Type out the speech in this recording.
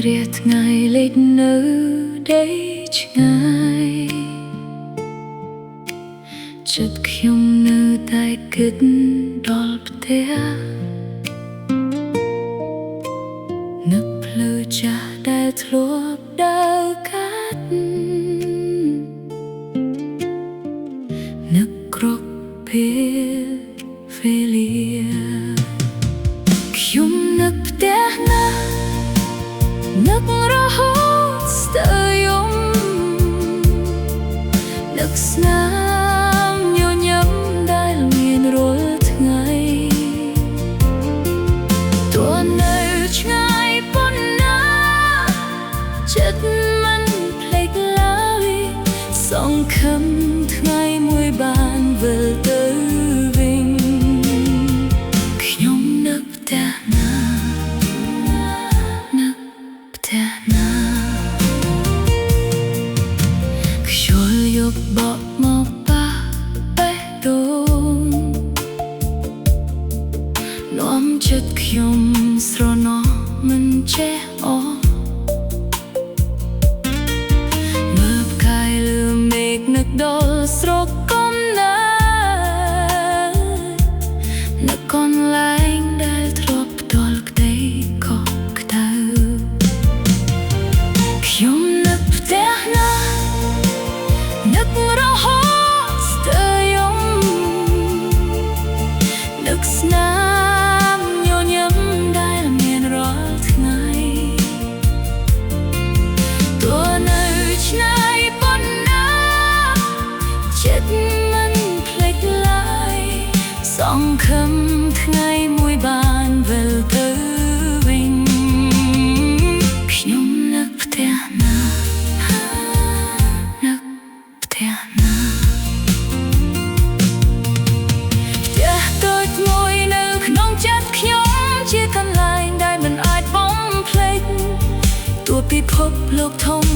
រាថ្ងៃលេចនៅដេកឆ្ងាយចិត្តខ្ញុំនៅតែគិតដល់ផ្ទះនឹកផ្លូវចាស់ដែលធ្លាប់ដើរកាត់នឹកគ្រប់ពេលវេលាខ្ញុំនឹកផ្ទះណានឹករហូតស្ទើរយំនឹកស្នាមញញឹមដែលមានរាល់ថ្ងៃទោះនៅឆ្ងាយប៉ុណ្ណាចិត្តមិនភ្លេចឡើយសង្ឃឹមថ្ងៃមួយបានវិលទៅវិញខ្ញុំនឹកផ្ទះណានឹកផ្ទះណាខ្យល់យកបក់មកប៉ះបេះដូងនាំចិត្តខ្ញុំស្រណោះមិនចេះអស់មើលផ្កាយលើមេឃនឹកដល់ស្រកុំណានឹកកន្លែងដែលធ្លាប់ផ្ដល់ក្ដីខកក្តៅខ្ញុំនឹកផ្ទះណានឹករហូតស្ទើរយំនឹកស្នាមញញឹមដែលមានរាល់ថ្ងៃទោះនៅឆ្ងាយប៉ុណ្ណាចិត្តមិនភ្លេចឡើយសង្ឃឹមថ្ងៃមួយបានវិលទៅវិញខ្ញុំនឹកផ្ទះណានឹកផ្ទះណាផ្ទះតូចមួយនៅក្នុងចិត្តខ្ញុំជាកន្លែងដែលមិនអាចបំភ្លេចទោះពិភពលោកធំ